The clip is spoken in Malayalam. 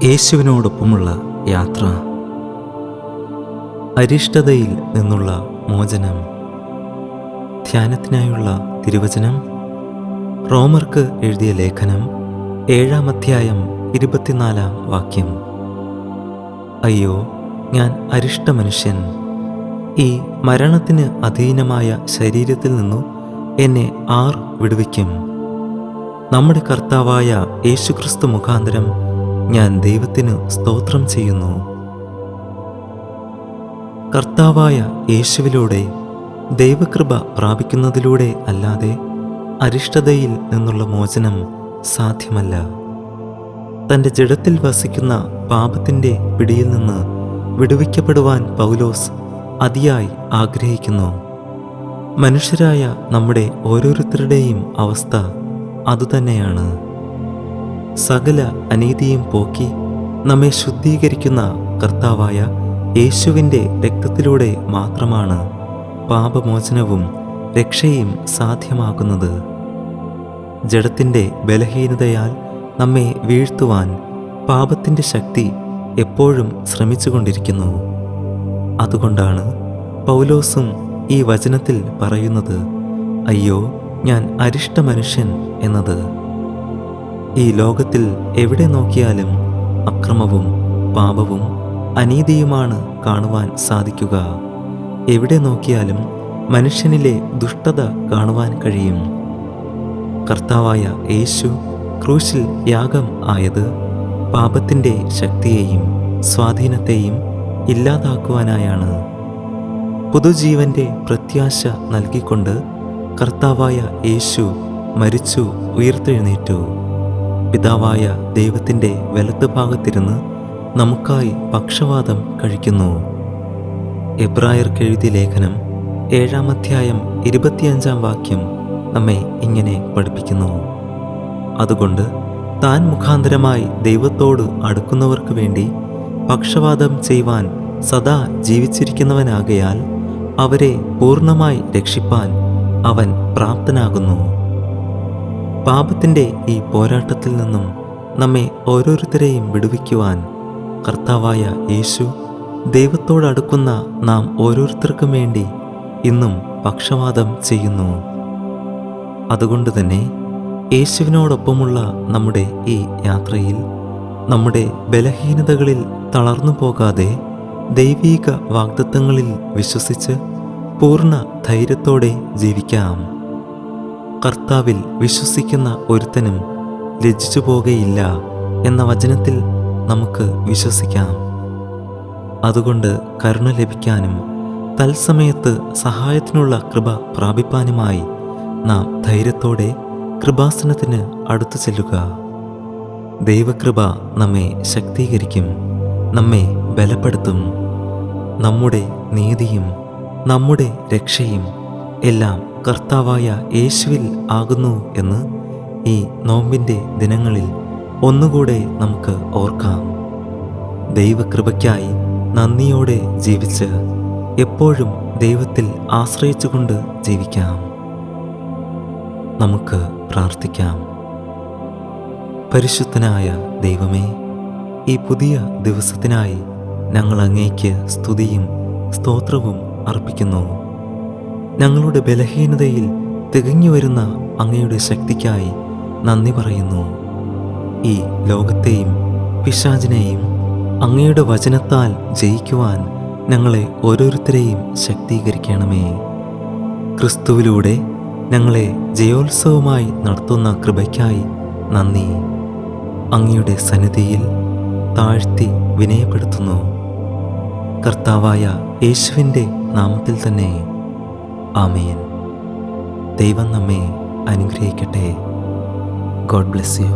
യേശുവിനോടൊപ്പമുള്ള യാത്ര. അരിഷ്ടതയിൽ നിന്നുള്ള മോചനം. ധ്യാനത്തിനായുള്ള തിരുവചനം റോമർക്ക് എഴുതിയ ലേഖനം 7-ാം അധ്യായം 24-ാം വാക്യം. അയ്യോ, ഞാൻ അരിഷ്ട മനുഷ്യൻ! ഈ മരണത്തിന് അധീനമായ ശരീരത്തിൽ നിന്നു എന്നെ ആർ വിടുവിക്കും? നമ്മുടെ കർത്താവായ യേശുക്രിസ്തു മുഖാന്തരം ഞാൻ ദൈവത്തിന് സ്തോത്രം ചെയ്യുന്നു. കർത്താവായ യേശുവിലൂടെ ദൈവകൃപ പ്രാപിക്കുന്നതിലൂടെ അല്ലാതെ അരിഷ്ടതയിൽ നിന്നുള്ള മോചനം സാധ്യമല്ല. തൻ്റെ ജഡത്തിൽ വസിക്കുന്ന പാപത്തിൻ്റെ പിടിയിൽ നിന്ന് വിടുവിക്കപ്പെടുവാൻ പൗലോസ് അതിയായി ആഗ്രഹിക്കുന്നു. മനുഷ്യരായ നമ്മുടെ ഓരോരുത്തരുടെയും അവസ്ഥ അതുതന്നെയാണ്. സകല അനീതിയും പോക്കി നമ്മെ ശുദ്ധീകരിക്കുന്ന കർത്താവായ യേശുവിൻ്റെ രക്തത്തിലൂടെ മാത്രമാണ് പാപമോചനവും രക്ഷയും സാധ്യമാകുന്നത്. ജഡത്തിൻ്റെ ബലഹീനതയാൽ നമ്മെ വീഴ്ത്തുവാൻ പാപത്തിൻ്റെ ശക്തി എപ്പോഴും ശ്രമിച്ചുകൊണ്ടിരിക്കുന്നു. അതുകൊണ്ടാണ് പൗലോസും ഈ വചനത്തിൽ പറയുന്നത്, അയ്യോ, ഞാൻ അരിഷ്ട മനുഷ്യൻ എന്നത്. ഈ ലോകത്തിൽ എവിടെ നോക്കിയാലും അക്രമവും പാപവും അനീതിയുമാണ് കാണുവാൻ സാധിക്കുക. എവിടെ നോക്കിയാലും മനുഷ്യനിലെ ദുഷ്ടത കാണുവാൻ കഴിയും. കർത്താവായ യേശു ക്രൂശിൽ യാഗം ആയത് പാപത്തിൻ്റെ ശക്തിയെയും സ്വാധീനത്തെയും ഇല്ലാതാക്കുവാനായാണ്. പുതുജീവന്റെ പ്രത്യാശ നൽകിക്കൊണ്ട് കർത്താവായ യേശു മരിച്ചു ഉയർത്തെഴുന്നേറ്റു. പിതാവായ ദൈവത്തിൻ്റെ വലത്തുഭാഗത്തിരുന്ന് നമുക്കായി പക്ഷവാതം കഴിക്കുന്നു. എബ്രായർക്ക് എഴുതിയ ലേഖനം 7-ാം അധ്യായം 25-ാം വാക്യം നമ്മെ ഇങ്ങനെ പഠിപ്പിക്കുന്നു. അതുകൊണ്ട് താൻ മുഖാന്തരമായി ദൈവത്തോട് അടുക്കുന്നവർക്ക് വേണ്ടി പക്ഷവാതം ചെയ്യുവാൻ സദാ ജീവിച്ചിരിക്കുന്നവനാകയാൽ അവരെ പൂർണ്ണമായി രക്ഷിപ്പാൻ അവൻ പ്രാപ്തനാകുന്നു. പാപത്തിൻ്റെ ഈ പോരാട്ടത്തിൽ നിന്നും നമ്മെ ഓരോരുത്തരെയും വിടുവിക്കുവാൻ കർത്താവായ യേശു ദൈവത്തോടടുക്കുന്ന നാം ഓരോരുത്തർക്കും വേണ്ടി ഇന്നും പക്ഷവാതം ചെയ്യുന്നു. അതുകൊണ്ട് തന്നെ യേശുവിനോടൊപ്പമുള്ള നമ്മുടെ ഈ യാത്രയിൽ നമ്മുടെ ബലഹീനതകളിൽ തളർന്നു പോകാതെ ദൈവീക വാഗ്ദത്തങ്ങളിൽ വിശ്വസിച്ച് പൂർണ്ണ ധൈര്യത്തോടെ ജീവിക്കാം. കർത്താവിൽ വിശ്വസിക്കുന്ന ഒരുത്തനും ലജ്ജിച്ചു പോകുകയില്ല എന്ന വചനത്തിൽ നമുക്ക് വിശ്വസിക്കാം. അതുകൊണ്ട് കരുണ ലഭിക്കാനും തത്സമയത്ത് സഹായത്തിനുള്ള കൃപ പ്രാപിപ്പാനുമായി നാം ധൈര്യത്തോടെ കൃപാസനത്തിന് അടുത്തു ചെല്ലുക. ദൈവകൃപ നമ്മെ ശക്തീകരിക്കും, നമ്മെ ബലപ്പെടുത്തും. നമ്മുടെ നീതിയും നമ്മുടെ രക്ഷയും എല്ലാം കർത്താവായ യേശുവിൽ ആകുന്നു എന്ന് ഈ നോമ്പിൻ്റെ ദിനങ്ങളിൽ ഒന്നുകൂടെ നമുക്ക് ഓർക്കാം. ദൈവകൃപയ്ക്കായി നന്ദിയോടെ ജീവിച്ച് എപ്പോഴും ദൈവത്തിൽ ആശ്രയിച്ചുകൊണ്ട് ജീവിക്കാം. നമുക്ക് പ്രാർത്ഥിക്കാം. പരിശുദ്ധനായ ദൈവമേ, ഈ പുതിയ ദിവസത്തിനായി ഞങ്ങൾ അങ്ങേക്ക് സ്തുതിയും സ്തോത്രവും അർപ്പിക്കുന്നു. ഞങ്ങളുടെ ബലഹീനതയിൽ തികഞ്ഞു വരുന്ന അങ്ങയുടെ ശക്തിക്കായി നന്ദി പറയുന്നു. ഈ ലോകത്തെയും പിശാചിനെയും അങ്ങയുടെ വചനത്താൽ ജയിക്കുവാൻ ഞങ്ങളെ ഓരോരുത്തരെയും ശക്തീകരിക്കണമേ. ക്രിസ്തുവിലൂടെ ഞങ്ങളെ ജയോത്സവമായി നടത്തുന്ന കൃപയ്ക്കായി നന്ദി. അങ്ങയുടെ സന്നിധിയിൽ താഴ്ത്തി വിനയപ്പെടുത്തുന്നു. കർത്താവായ യേശുവിൻ്റെ നാമത്തിൽ തന്നെ ആമേൻ. ദൈവം നമ്മെ അനുഗ്രഹിക്കട്ടെ. God bless you.